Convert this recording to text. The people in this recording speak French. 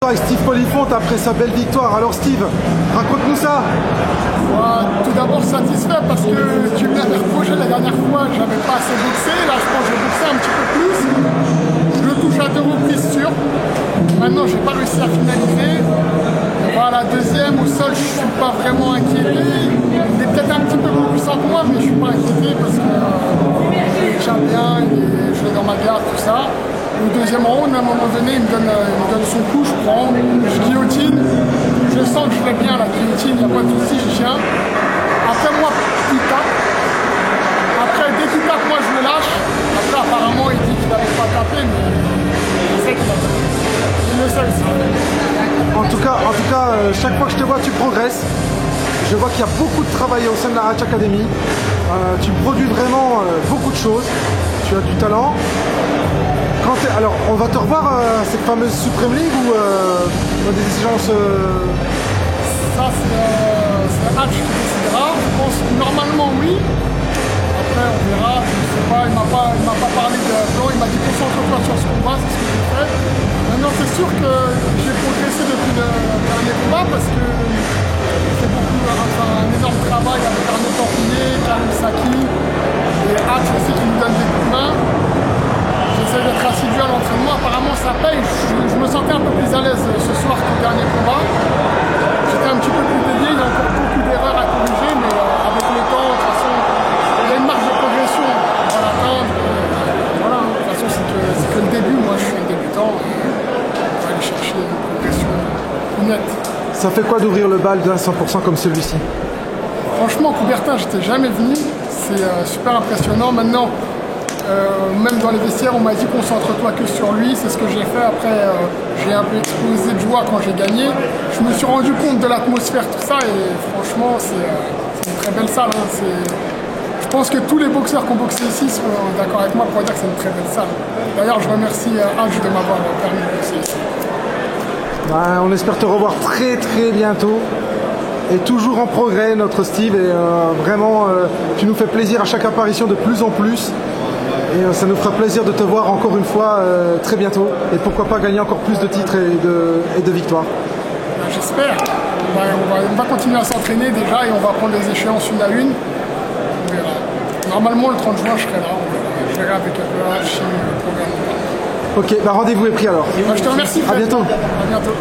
Avec Steve Polifonte après sa belle victoire. Alors Steve, raconte-nous ça. Tout d'abord satisfait parce que tu m'avais reproché la dernière fois que j'avais pas assez boxé. Là je pense que j'ai boxé un petit peu plus. Je le touche à 2 reprises sûres. Maintenant j'ai pas réussi à finaliser. Voilà, deuxième au sol je suis pas vraiment inquiété. Il est peut-être un petit peu plus puissant que moi mais je suis pas inquiété parce que je tiens bien, je l'ai dans ma garde, tout ça. Au deuxième round, à un moment donné, il me donne son coup, je prends, je guillotine, je sens que je vais bien la guillotine, il n'y a pas de souci, je tiens. Après moi, il tape. Après, dès qu'il tape, moi je le lâche. Après, apparemment, il dit qu'il n'arrive pas à taper, mais je sais qu'il a tapé. Il le sait aussi. En tout cas, chaque fois que je te vois, tu progresses. Je vois qu'il y a beaucoup de travail au sein de la Hatch Academy. Tu produis vraiment beaucoup de choses. Tu as du talent. Alors, on va te revoir à cette fameuse Supreme League ou dans des exigences Ça, c'est Hatch qui décidera. Je pense que normalement, oui. Après, on verra. Je ne sais pas. Il m'a pas parlé de plan. Il m'a dit concentre-toi sur ce combat. C'est ce que j'ai fait. Maintenant, c'est sûr que j'ai progressé depuis le dernier combat parce que c'est un énorme travail avec Arnaud Tampinier, Karim Saki et Hatch aussi qui nous donne des coups de main. J'essaie d'être assidu à l'entraînement, apparemment ça paye. Je me sentais un peu plus à l'aise ce soir que le dernier combat. J'étais un petit peu plus dédié, il y a encore beaucoup d'erreurs à corriger, mais avec le temps, de toute façon, il y a une marge de progression, on va l'atteindre. Voilà, de toute façon c'est que le début, moi je suis un débutant, on va aller chercher une progression nette. Ça fait quoi d'ouvrir le bal d'un 100% comme celui-ci? Franchement, Coubertin, j'étais jamais venu, c'est super impressionnant. Maintenant, même dans les vestiaires, on m'a dit concentre-toi que sur lui, c'est ce que j'ai fait. Après, j'ai un peu explosé de joie quand j'ai gagné. Je me suis rendu compte de l'atmosphère, tout ça, et franchement, c'est une très belle salle. Hein. Je pense que tous les boxeurs qui ont boxé ici sont d'accord avec moi pour dire que c'est une très belle salle. D'ailleurs, je remercie Hatch de m'avoir permis de boxer ici. On espère te revoir très très bientôt. Et toujours en progrès, notre Steve, et vraiment, tu nous fais plaisir à chaque apparition de plus en plus. Et ça nous fera plaisir de te voir encore une fois très bientôt. Et pourquoi pas gagner encore plus de titres et de victoires. J'espère. On va continuer à s'entraîner déjà et on va prendre les échéances une à une. On verra. Normalement, le 30 juin, je serai là. Je verrai avec le programme. Ok, rendez-vous est pris alors. Je te remercie. À bientôt. À bientôt.